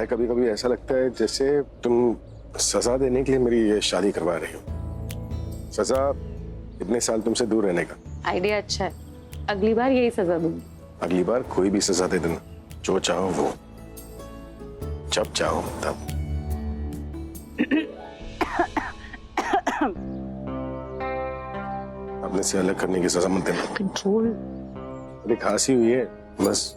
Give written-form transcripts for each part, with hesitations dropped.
है कभी कभी ऐसा लगता है जैसे तुम सजा देने के लिए मेरी ये शादी करवा रही हो। सजा इतने साल तुमसे दूर रहने का। आइडिया अच्छा है, अगली बार यही सजा दूंगी। अगली बार कोई भी सजा दे देना, जो चाहो वो, जब चाहो तब। अपने से अलग करने की सजा मत देना। कंट्रोल। अभी खांसी हुई है बस,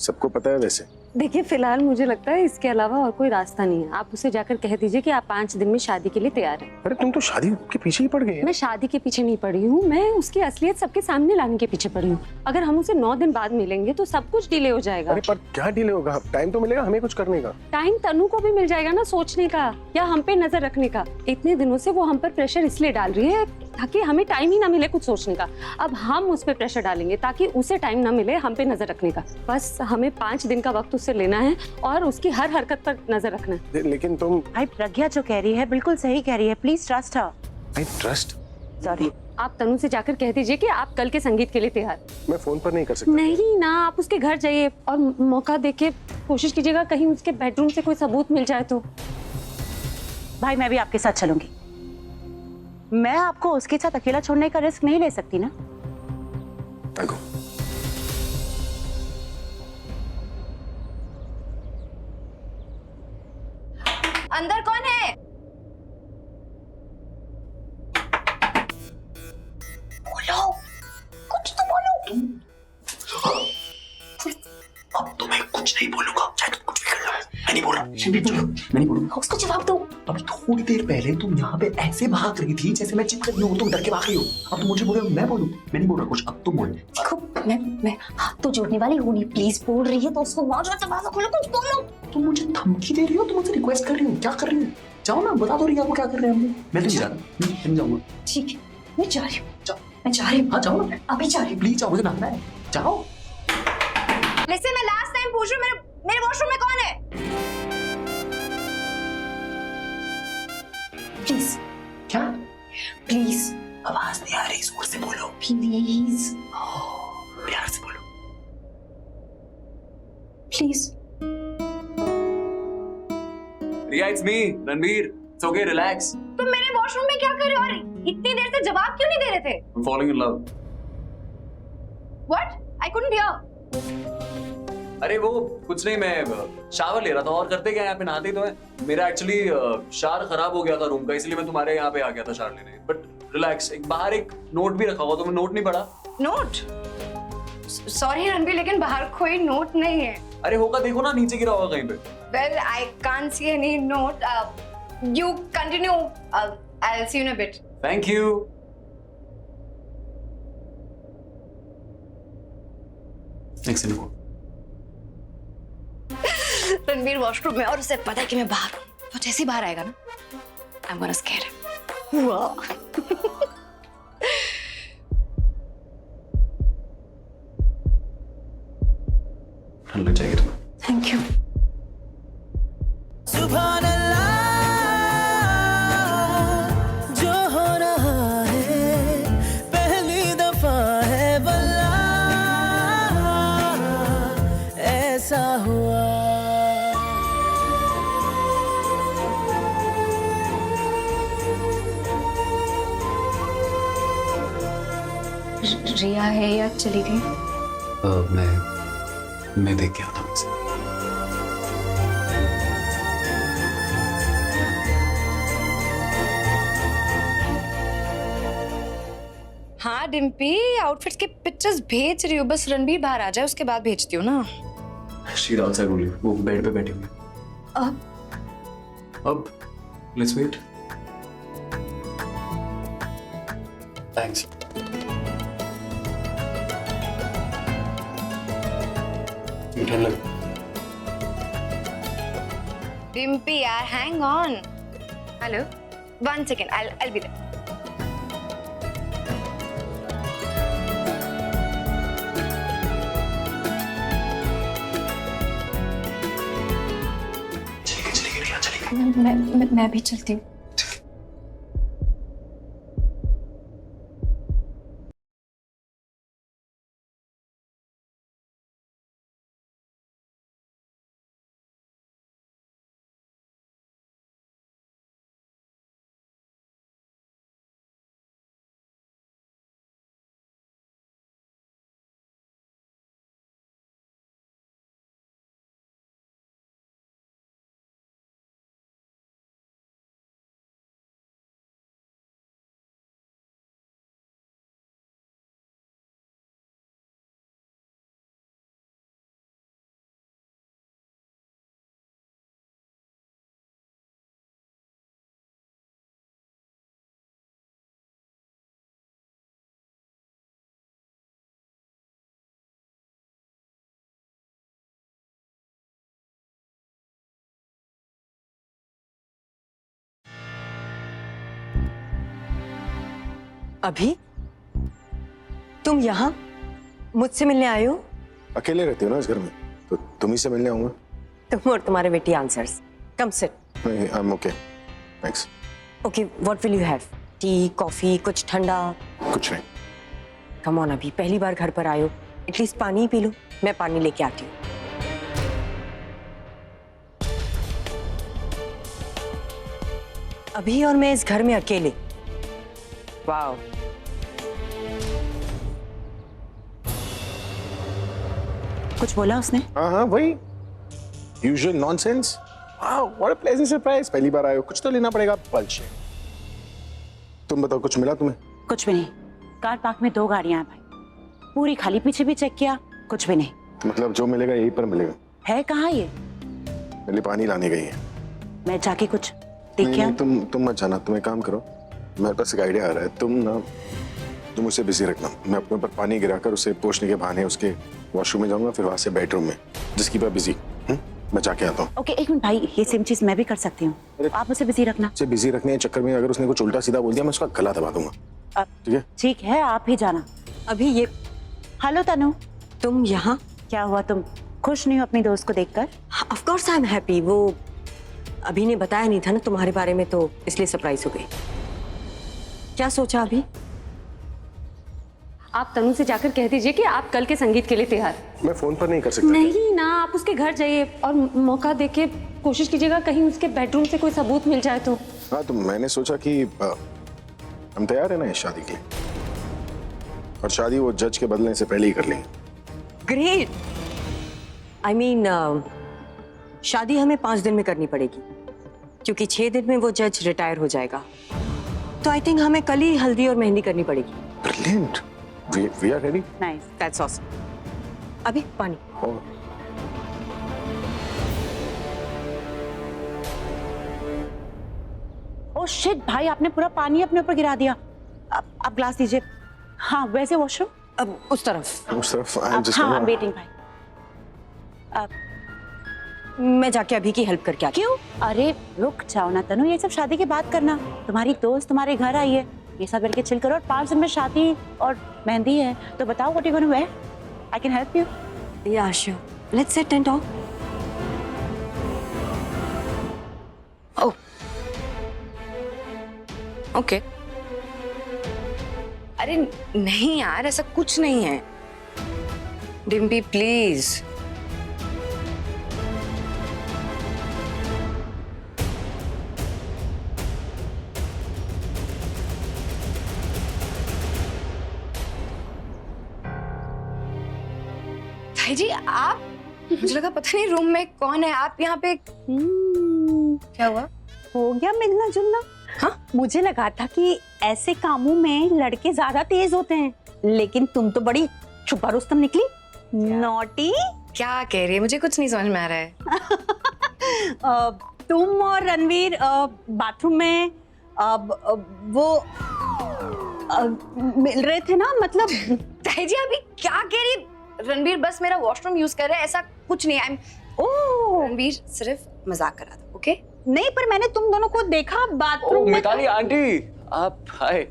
सबको पता है वैसे। देखिए फिलहाल मुझे लगता है इसके अलावा और कोई रास्ता नहीं है। आप उसे जाकर कह दीजिए कि आप 5 दिन में शादी के लिए तैयार हैं। अरे तुम तो शादी के पीछे ही पड़ गई। मैं शादी के पीछे नहीं पड़ी हूँ, मैं उसकी असलियत सबके सामने लाने के पीछे पड़ी हूँ। अगर हम उसे 9 दिन बाद मिलेंगे तो सब कुछ डिले हो जाएगा। अरे पर क्या डिले होगा? टाइम तो मिलेगा हमें कुछ करने का। टाइम तनु को भी मिल जाएगा ना, सोचने का या हम पे नजर रखने का। इतने दिनों से वो हम पर प्रेशर इसलिए डाल रही है ताकि हमें टाइम ही ना मिले कुछ सोचने का। अब हम उस पर प्रेशर डालेंगे ताकि उसे टाइम ना मिले हम पे नजर रखने का। बस हमें 5 दिन का वक्त उससे लेना है और उसकी हर हरकत पर नजर रखना है। लेकिन तुम भाई प्रज्ञा जो कह रही है बिल्कुल सही कह रही है, please trust her. I trust. Sorry. आप तनु से जाकर कह दीजिए कि आप कल के संगीत के लिए तैयार। मैं फोन पर नहीं कर सकता। नहीं ना, आप उसके घर जाइए और मौका देके कोशिश कीजिएगा कहीं उसके बेडरूम से कोई सबूत मिल जाए तो। भाई मैं भी आपके साथ चलूंगी। मैं आपको उसके साथ अकेला छोड़ने का रिस्क नहीं ले सकती ना। अंदर कौन है? बोलो, कुछ तो बोलो। अब तो मैं कुछ नहीं बोलूंगा, चाहे तुम कुछ भी कर लो। मैं नहीं बोल रहा, मैं नहीं बोलूंगा। उसको जवाब दो। अभी थोड़ी देर पहले तुम यहाँ पे ऐसे भाग रही थी जैसे मैं चिपक रही हूँ, तुम डर के भाग रही हो। अब तुम मुझे बोल रहे हो मैं बोलूं? मैं नहीं बोल रहा कुछ, अब तुम बोल। देखो मैं हाथ तो जोड़ने वाली हूँ नहीं, प्लीज बोल रही है तो उसको मौज से दरवाजा खोलो, कुछ बोलो। तुम मुझे धमकी दे रही हो, तुम मुझसे रिक्वेस्ट कर रही हो, क्या कर रही हो? जाओ ना, बता दो रिया को क्या कर रहे हैं हम लोग। मैं तो नहीं जा रहा, मैं नहीं जाऊंगा। ठीक है, मैं जा रही हूँ। जाओ। मैं जा रही हूँ। हाँ जाओ ना, अभी जा रही हूँ। प्लीज जाओ, मुझे नहाना है, जाओ। वैसे मैं लास्ट टाइम पूछ रही हूँ, मेरे वॉशरूम में कौन है? प्लीज। क्या? प्लीज। आवाज नहीं आ रही, जोर से बोलो। प्लीज। प्यार से बोलो। Please. Riya, it's me Ranveer. It's okay, relax. तुम मेरे वॉशरूम में क्या कर रहे हो और इतनी देर से जवाब क्यों नहीं दे रहे थे? I'm falling in love. What? I couldn't hear. अरे वो कुछ नहीं, मैं शावर ले रहा था। और करते क्या यहाँ पे, नहाते ही तो है। मेरा एक्चुअली शावर खराब हो गया था रूम का, इसलिए मैं तुम्हारे यहाँ पे आ गया था शावर लेने। बट रिलैक्स, एक बाहर एक नोट भी रखा हुआ, तुमने नोट नहीं पढ़ा? नोट? सॉरी रणबीर, लेकिन बाहर कोई नोट नहीं है। अरे होगा, देखो ना, नीचे गिरा होगा कहीं पे। Well, I can't see any note. You continue. I'll see you in a bit. Thank you. Next in. Ranbir washroom में और उसे पता है कि मैं बाहर हूँ। वो जैसे ही बाहर आएगा ना, I'm gonna scare him. वाह। ठंड लग जाएगी तुम्हें। Thank you. सुभान अल्लाह, जो हो रहा है पहली दफा है वल्लाह, ऐसा हुआ। रिया है या चली गई? मैं देख के आता हूँ इसे। हाँ डिम्पी, आउटफिट्स के पिक्चर्स भेज रही हूँ, बस रणबीर बाहर आ जाए उसके बाद भेजती हूँ ना। शीट आउटसाइड ओनली, वो बेड पे बैठी हुई है। अब लेट्स वेट। थैंक्स। ठंड लग। डिम्पी यार, hang on. Hello, 1 second, I'll be there. मैं भी चलती हूँ। अभी तुम यहाँ मुझसे मिलने आए हो? अकेले रहती हो ना इस घर में, तो तुम ही से मिलने आऊंगा। तुम और तुम्हारे बेटी आंसर्स। Come sit. नहीं, I am okay, thanks. Okay, what will you have? Tea, coffee, कुछ ठंडा? कुछ नहीं। कम ऑन अभी, पहली बार घर पर आए हो, एटलीस्ट पानी ही पी लो। मैं पानी लेके आती हूँ। अभी और मैं इस घर में अकेले। वाओ। कुछ बोला उसने? हाँ हाँ, वही usual nonsense. Wow, what a pleasant surprise. पहली बार आए हो, कुछ तो लेना पड़ेगा। पल्च। तुम बताओ, कुछ मिला तुम्हें? कुछ भी नहीं। कार पार्क में 2 गाड़ियां हैं भाई, पूरी खाली, पीछे भी चेक किया, कुछ भी नहीं। मतलब जो मिलेगा यहीं पर मिलेगा। है कहाँ ये? मेरे लिए पानी लाने गई है। मैं जाके कुछ देख नहीं, के नहीं, तुम मत जाना। तुम एक काम करो, मेरे पास एक आइडिया आ रहा है। तुम उसे बिजी रखना। मैं अपने ऊपर पानी गिराकर उसे पोंछने के बहाने उसके वॉशरूम में जाऊंगा, फिर वहां से बेडरूम में। जिसकी बात बिजी। मैं जाके आता हूँ। ओके, एक मिनट भाई, ये सेम चीज मैं भी कर सकती हूँ। आप उसे बिजी रखना। उसे बिजी रखने के चक्कर में अगर उसने कुछ उल्टा सीधा बोल दिया, मैं उसका गला दबा दूंगा। ठीक है? ठीक है, आप ही जाना। अभी ये हेलो तनु, तुम यहाँ? क्या हुआ, तुम खुश नहीं हो अपनी दोस्त को देखकर? Of course I am happy. वो अभी ने बताया नहीं था ना तुम्हारे बारे में, तो इसलिए सरप्राइज हो गई। क्या सोचा अभी? आप तनु से जाकर कह दीजिए कि आप कल के संगीत के लिए तैयार। मैं फोन पर नहीं कर सकता। नहीं ना, आप उसके घर जाइए और मौका देके कोशिश कीजिएगा कहीं उसके बेडरूम से कोई सबूत मिल जाए तो। हाँ, तो मैंने सोचा कि हम तैयार है ना इस शादी के लिए, और शादी वो जज के बदलने से पहले ही कर लेंगे। ग्रेट। आई मीन शादी हमें 5 दिन में करनी पड़ेगी, क्योंकि 6 दिन में वो जज रिटायर हो जाएगा। तो आई थिंक हमें कल ही हल्दी और मेहंदी करनी पड़ेगी। Brilliant. We are ready. Nice. That's awesome. अभी पानी। ओ शिट भाई, आपने पूरा पानी अपने ऊपर गिरा दिया। आप ग्लास दीजिए। हाँ, वैसे वॉशरूम अब उस तरफ। उस तरफ। आई एम जस्ट हाँ, वेटिंग भाई। मैं जाके अभी की हेल्प करके आती हूँ। क्यों? अरे रुक जाओ ना तनु, ये सब शादी की बात करना। तुम्हारी दोस्त तुम्हारे घर आई है, ये सब करके चिल करो। और 5 दिन में शादी और मेहंदी है, तो बताओ what you gonna wear? I can help you. या sure, let's sit and talk. Oh, okay. अरे नहीं यार, ऐसा कुछ नहीं है। डिम्पी प्लीज। भाई जी, आप, मुझे लगा पता नहीं रूम में कौन है। आप यहाँ पे क्या हुआ? हो गया मिलना जुलना। हाँ? मुझे लगा था कि ऐसे कामों में लड़के ज्यादा तेज होते हैं, लेकिन तुम तो बड़ी छुपा रुस्तम निकली। नॉटी। क्या कह रही है? मुझे कुछ नहीं समझ में आ रहा है। तुम और रणवीर बाथरूम में वो मिल रहे थे ना, मतलब। ताई जी अभी क्या कह रही? रणवीर बस मेरा वॉशरूम यूज कर रहा है, ऐसा कुछ नहीं है। ओह, रणवीर सिर्फ मजाक कर रहा था। ओके? नहीं, पर मैंने तुम दोनों को देखा बाथरूम में। मिताली आंटी, आप hi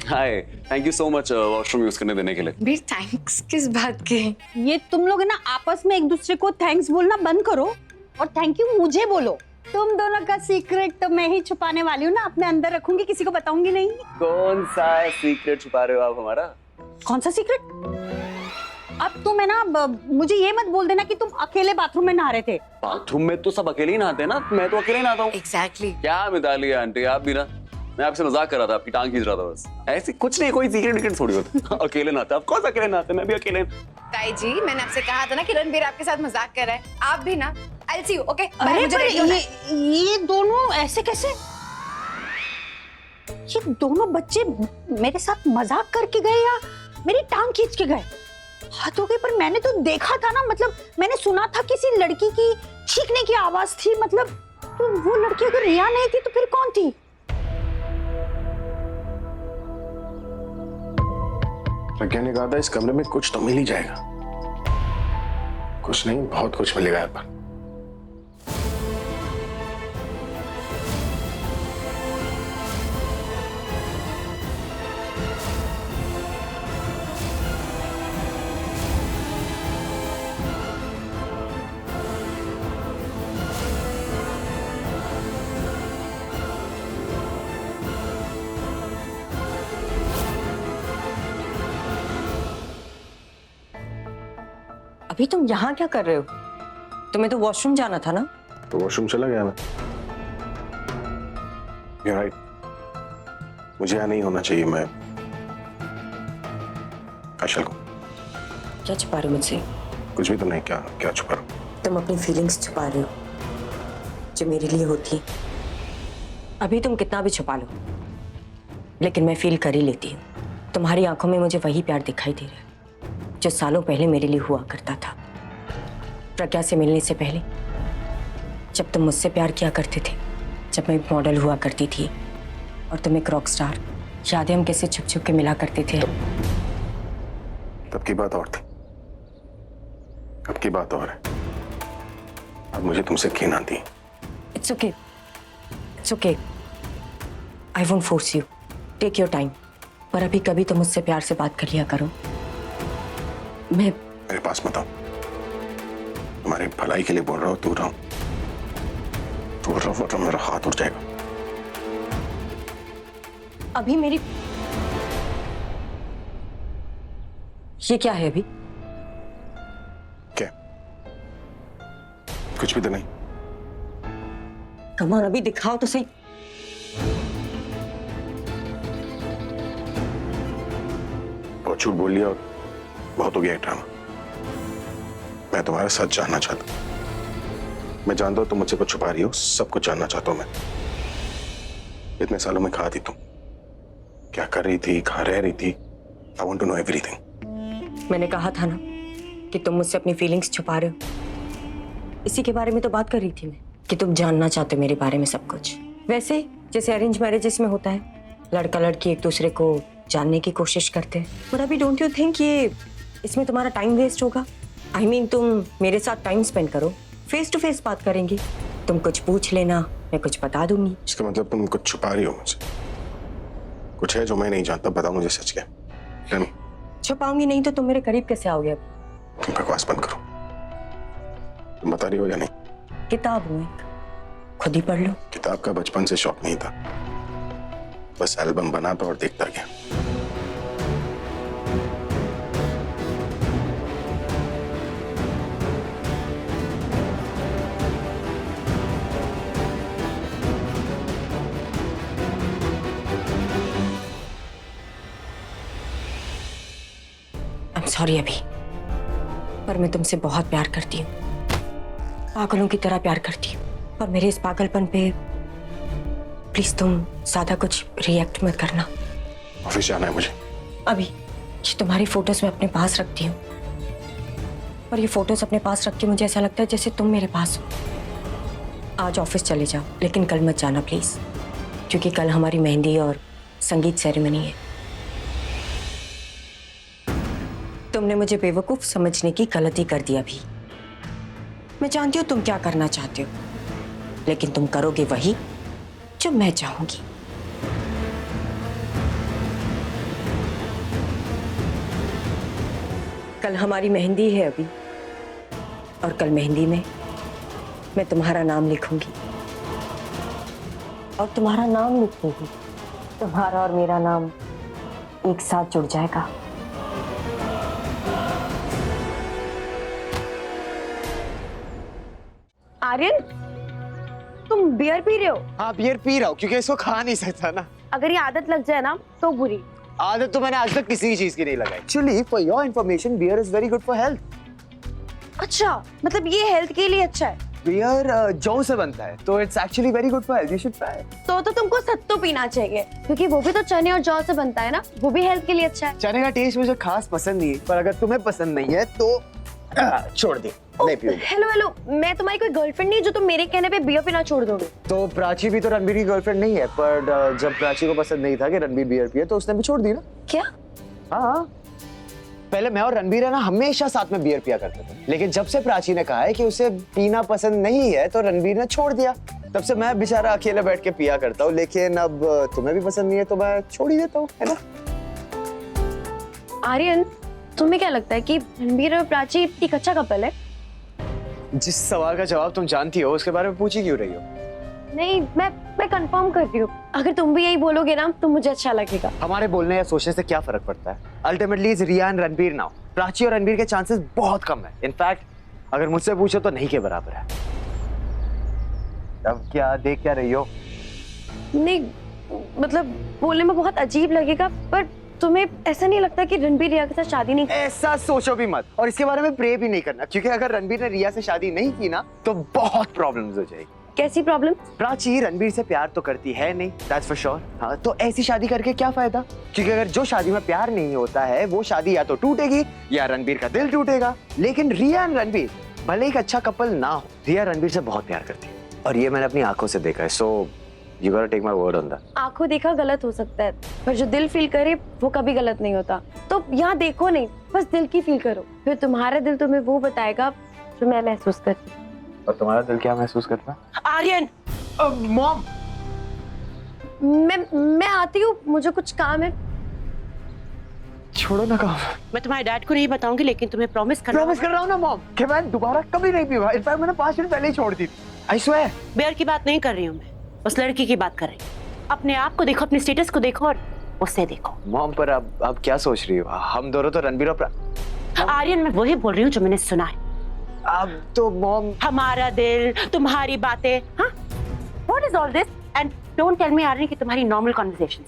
hi, thank you so much washroom use करने देने के लिए। वीर थैंक्स किस बात के? ये तुम लोग ना आपस में एक दूसरे को थैंक्स बोलना बंद करो और थैंक यू मुझे बोलो। तुम दोनों का सीक्रेट तो मैं ही छुपाने वाली हूँ ना, अपने अंदर रखूंगी, किसी को बताऊंगी नहीं। कौन सा सीक्रेट छुपा रहे हो आप हमारा? कौन सा सीक्रेट? अब तुम है ना, मुझे ये मत बोल देना कि तुम अकेले बाथरूम में नहा रहे थे। बाथरूम में तो सब अकेले ही नहाते हैं ना, मैं तो अकेले ही नहाता हूँ। एग्जैक्टली। क्या मिताली आंटी, आप भी ना, मैं आपसे मजाक कर रहा था, आपकी टांग खींच रहा था बस। ऐसे कुछ नहीं, कोई सीक्रेट विकेट थोड़ी होता। अकेले नहाते, ऑफ कोर्स अकेले नहाते, मैं भी अकेले। ताई जी, मैंने आपसे कहा था ना कि रणवीर आपके साथ मजाक कर रहा है। आप भी ना। I'll see you, okay? अरे मुझे पर ready होना है। ये दोनों ऐसे कैसे? ये दोनों बच्चे मेरे साथ मजाक करके गए या मेरी टांग खींच के गए? हाथ हो गई, पर मैंने तो देखा था ना, मतलब मैंने सुना था किसी लड़की की चीखने की आवाज थी, मतलब तो वो लड़की अगर रिया नहीं थी तो फिर कौन थी? प्रज्ञा ने कहा था इस कमरे में कुछ तो मिल ही जाएगा। कुछ नहीं, बहुत कुछ मिलेगा यहाँ पर। अभी तुम यहाँ क्या कर रहे हो? तुम्हें तो वॉशरूम जाना था ना? तो वॉशरूम चला गया मैं। You're right. मुझे यहाँ नहीं होना चाहिए। मैं कौशल को क्या छुपा रहे हो मुझसे? कुछ भी तो नहीं। क्या क्या छुपा रहा हूँ? तुम अपनी फीलिंग्स छुपा रहे हो जो मेरे लिए होती है। अभी तुम कितना भी छुपा लो, लेकिन मैं फील कर ही लेती हूँ। तुम्हारी आंखों में मुझे वही प्यार दिखाई दे रहा है जो सालों पहले मेरे लिए हुआ करता था। प्रज्ञा से मिलने से पहले, जब तुम मुझसे प्यार किया करते थे, जब मैं एक मॉडल हुआ करती थी और तुम एक रॉक स्टार। यादें हम कैसे छुप छुप के मिला करते थे। तब की बात और थी, अब की बात और है। अब मुझे तुमसे घिन आती है। It's okay, it's okay. I won't force you, take your time. पर अभी कभी तो मुझसे प्यार से बात कर लिया करो। मैं मेरे पास मत आओ। तुम्हारी भलाई के लिए बोल रहा हूँ, दूर रहो। दूर रहो वरना मेरा हाथ उठ जाएगा। अभी मेरी ये क्या है अभी? क्या? कुछ भी तो नहीं। कमान अभी दिखाओ तो सही। बहुत झूठ बोल लिया और बहुत हो गया ड्रामा। मैं तुम्हारा सच जानना चाहता हूं। मैं जानता हूं तुम मुझसे कुछ छुपा रही हो। सब कुछ जानना चाहता हूं मैं। इतने सालों में कहाँ थी तुम? क्या कर रही थी? कहाँ रह रही थी? I want to know everything. मैंने कहा था ना कि तुम मुझसे अपनी फीलिंग्स छुपा रहे हो। इसी के बारे में तो बात कर रही थी मैं, कि तुम जानना चाहते हो मेरे बारे में सब कुछ। वैसे जैसे अरेंज मैरिजेस में होता है, लड़का लड़की एक दूसरे को जानने की कोशिश करते हैं। बट अभी डोंट यू थिंक ये इसमें तुम्हारा टाइम वेस्ट होगा? आई मीन तुम मेरे साथ टाइम स्पेंड करो, फेस टू फेस बात करेंगे। तुम कुछ पूछ लेना, मैं कुछ बता दूंगी। इसका मतलब तुम कुछ छुपा रही हो मुझसे? कुछ है जो मैं नहीं जानता? बताओ मुझे सच क्या। छुपाऊंगी नहीं तो तुम मेरे करीब कैसे आओगे? अब तुम बकवास बंद करो। तुम बता रही हो या नहीं? किताब हूं एक, खुद ही पढ़ लो। किताब का बचपन से शौक नहीं था, बस एल्बम बनाता और देखता गया। आई एम सॉरी अभी, पर मैं तुमसे बहुत प्यार करती हूँ, पागलों की तरह प्यार करती हूँ। और मेरे इस पागलपन पे प्लीज तुम ज्यादा कुछ रिएक्ट मत करना। ऑफिस जाना है मुझे। अभी ये तुम्हारी फोटोज मैं अपने पास रखती हूँ, और ये फोटोज अपने पास रख के मुझे ऐसा लगता है जैसे तुम मेरे पास हो। आज ऑफिस चले जाओ, लेकिन कल मत जाना प्लीज, क्योंकि कल हमारी मेहंदी और संगीत सेरेमनी है। तुमने मुझे बेवकूफ समझने की गलती कर दी अभी। मैं जानती हूँ तुम क्या करना चाहते हो, लेकिन तुम करोगे वही जो मैं चाहूंगी। कल हमारी मेहंदी है अभी, और कल मेहंदी में मैं तुम्हारा नाम लिखूंगी, और तुम्हारा नाम लिखते ही तुम्हारा और मेरा नाम एक साथ जुड़ जाएगा। आर्यन, तुम बियर पी रहे हो? हाँ बियर पी रहा हूँ क्योंकि इसको खा नहीं सकता ना। अगर ये आदत लग जाए ना तो बुरी। आदत तो मैंने आज तक किसी चीज की नहीं लगाई। Actually for your information beer is very good for health. अच्छा, मतलब ये हेल्थ के लिए अच्छा है? बियर जौ से बनता है तो it's actually very good for health. You should try. तो तुमको सत्तू पीना चाहिए, क्योंकि वो भी तो चने और जौ से बनता है ना, वो भी हेल्थ के लिए अच्छा है। चने का टेस्ट मुझे खास पसंद नहीं है, पर अगर तुम्हें पसंद नहीं है तो छोड़ दे, नहीं पियूंगा। हेलो हेलो, मैं तुम्हारी कोई गर्लफ्रेंड नहीं जो तुम मेरे कहने पे बियर पीना छोड़ दोगे। तो प्राची भी तो रणबीर की गर्लफ्रेंड नहीं है, पर जब प्राची को पसंद नहीं था कि रणबीर बियर पिए तो उसने भी छोड़ दी ना। क्या? हाँ, पहले मैं और रणबीर है ना हमेशा साथ में बियर पिया करते थे, लेकिन जब से प्राची ने कहा है कि उसे पीना पसंद नहीं है तो रणबीर ने छोड़ दिया। तब से मैं बेचारा अकेले बैठ के पिया करता हूँ, लेकिन अब तुम्हें भी पसंद नहीं है तो मैं छोड़ ही देता हूँ, है ना। आर्यन, तुम्हें क्या लगता है कि रणबीर और प्राची एक अच्छा कपल है? जिस सवाल का जवाब तुम जानती हो उसके बारे में पूछी क्यों रही हो? नहीं, मैं कंफर्म कर रही हूँ। अगर तुम भी यही बोलोगे ना तो मुझे अच्छा लगेगा। हमारे बोलने या सोचने से क्या फर्क पड़ता है? Ultimately is Riya and Ranbir now. Prachi और रणबीर के चांसेस बहुत कम है। इनफैक्ट अगर मुझसे पूछो तो नहीं के बराबर है। अब क्या देख क्या रही हो? नहीं मतलब बोलने में बहुत अजीब लगेगा, पर तुम्हें ऐसा नहीं लगता कि रणबीर रिया के साथ शादी नहीं? ऐसा सोचो भी मत, और इसके बारे में प्रे भी नहीं करना, क्योंकि अगर रणबीर ने रिया से शादी नहीं की ना तो बहुत प्रॉब्लम्स हो जाएगी। कैसी प्रॉब्लम? प्राची रणबीर से प्यार तो करती है नहीं, दैट्स फॉर श्योर। हाँ, तो ऐसी शादी करके क्या फायदा? क्योंकि अगर जो शादी में प्यार नहीं होता है वो शादी या तो टूटेगी या रणबीर का दिल टूटेगा। लेकिन रिया एंड रणबीर भले एक अच्छा कपल ना हो, रिया रणबीर से बहुत प्यार करती है और ये मैंने अपनी आंखों से देखा है। So you gotta take my word on that. आंखों देखा गलत हो सकता है, पर जो दिल फील करे वो कभी गलत नहीं होता। तो यहाँ देखो नहीं, बस दिल की फील करो, फिर तुम्हारा दिल तुम्हें वो बताएगा जो मैं महसूस करती हूँ। और तुम्हारा दिल क्या महसूस करता है? आर्यन, मॉम, मैं आती हूँ, मुझे कुछ काम है। छोड़ो ना काम। मैं तुम्हारे डैड को नहीं बताऊंगी, लेकिन तुम्हें प्रॉमिस कर रहा हूँ ना मॉम कि मैं दोबारा कभी नहीं पीऊंगा। इनफैक्ट मैंने 5 मिनट पहले ही छोड़ दी थी। I swear. बेयर की बात नहीं कर रही हूँ मैं, उस लड़की की बात कर रही हूँ। अपने आप को देखो, अपने स्टेटस को देखो और उससे देखो। मॉम पर अब क्या सोच रही हो? हम दोनों तो रणबीर और आर्यन, मैं वही बोल रही हूँ जो मैंने सुना है। अब तो मॉम, हमारा दिल, तुम्हारी बातें, हाँ? What is all this? And don't tell me Aryan कि तुम्हारी नॉर्मल कॉन्वर्सेशन।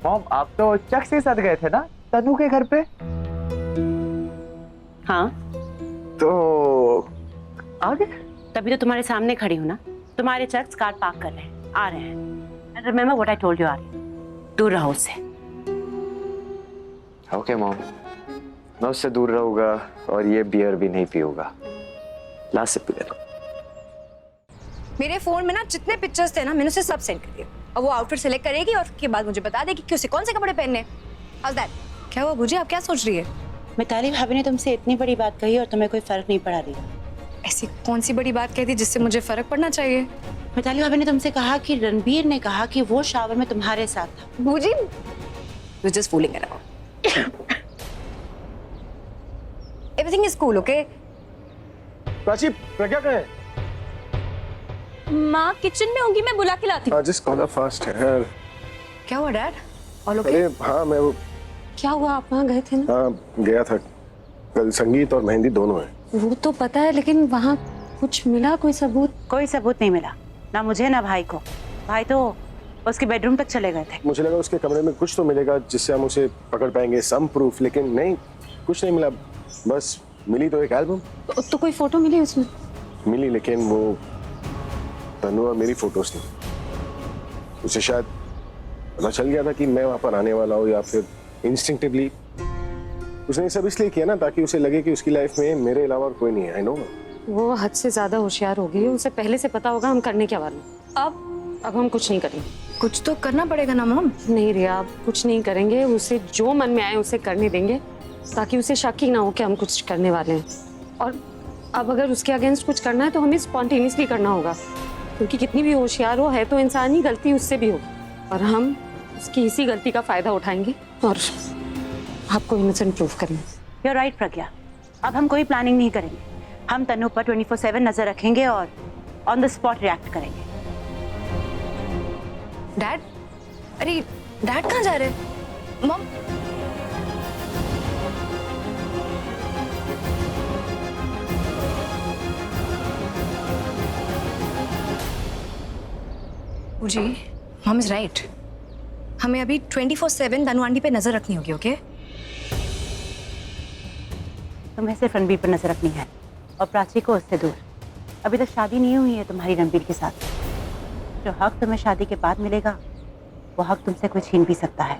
मॉम आप तो चक के साथ गए थे ना तनु के घर पे? हाँ तो आगे तभी तो तुम्हारे सामने खड़ी हूँ ना। तुम्हारे चक्स कार पार्क कर रहे हैं, आ रहे हैं। And remember what I told you Aryan, दूर रहो उससे। ओके मॉम, मैं उससे दूर रहूंगा और ये बियर भी नहीं पीऊंगा। लास्ट सिप पी लेता हूं। मेरे फोन में ना जितने पिक्चर्स थे ना, मैंने उसे सब सेंड कर दिए। अब वो आउटफिट सेलेक्ट करेगी और उसके बाद मुझे बता देगी कि उसे कौन से कपड़े पहनने। House that? क्या हुआ बुझी, आप क्या सोच रही है? मिताली भाभी ने तुमसे इतनी बड़ी बात कही और तुम्हें कोई फर्क नहीं पड़ा रही? ऐसी कौन सी बड़ी बात कहती जिससे मुझे फर्क पड़ना चाहिए? मिताली भाभी ने तुमसे कहा कि रणबीर ने कहा कि वो शावर में तुम्हारे साथ था। बुझी, you just fooling around. Everything is cool, okay? Prachi, Pragya कहाँ है? माँ किचन में होंगी, मैं बुला के लाती हूँ। जस्ट कॉल हर फास्ट यार। क्या हुआ डैड? All okay? अरे हाँ, मैं वो क्या हुआ, आप वहाँ गए थे ना? हाँ गया था। कल संगीत और मेहंदी दोनों है। वो तो पता है, लेकिन वहाँ कुछ मिला, कोई सबूत? कोई सबूत नहीं मिला, ना मुझे ना भाई को। भाई तो उसके बेडरूम तक चले गए थे। मुझे लगा उसके कमरे में कुछ तो मिलेगा जिससे हम उसे पकड़ पाएंगे, सम प्रूफ, लेकिन नहीं, कुछ नहीं मिला। बस मिली तो एक एल्बम। तो कोई फोटो मिली उसमें? मिली, लेकिन वो तनु और मेरी फोटोज नहीं। उसे शायद पता चल गया था कि मैं वहां पर आने वाला हूँ, या फिर इंस्टिंक्टिवली उसने सब इसलिए किया ना ताकि उसे लगे कि उसकी लाइफ में मेरे अलावा और कोई नहीं है। I know. वो हद से ज्यादा होशियार हो गई है, उसे पहले से पता होगा हम करने क्या वाले हैं। अब हम कुछ नहीं करेंगे। कुछ तो करना पड़ेगा ना मॉम। नहीं रिया, अब कुछ नहीं करेंगे। उसे जो मन में आए उसे करने देंगे, ताकि उसे शक ही ना हो कि हम कुछ करने वाले हैं। और अब अगर उसके अगेंस्ट कुछ करना है तो हमें स्पॉन्टेनियसली करना होगा, क्योंकि कितनी भी होशियार हो, है तो इंसानी गलती उससे भी हो, और हम उसकी इसी गलती का फायदा उठाएंगे और आपको इनोसेंट प्रूफ करेंगे। You're right प्रज्ञा, अब हम कोई प्लानिंग नहीं करेंगे। हम तनु पर 24/7 नजर रखेंगे और ऑन द स्पॉट रिएक्ट करेंगे। डैड, अरे डैड कहाँ जा रहे हैं? मॉम, जी मॉम इज राइट। हमें अभी 24/7 तनु आंटी पे नजर रखनी होगी, ओके? तुम्हें सिर्फ रणबीर पर नजर रखनी है और प्राची को उससे दूर। अभी तक शादी नहीं हुई है तुम्हारी रणबीर के साथ। जो हक तुम्हें शादी के बाद मिलेगा वो हक तुमसे कोई छीन भी सकता है।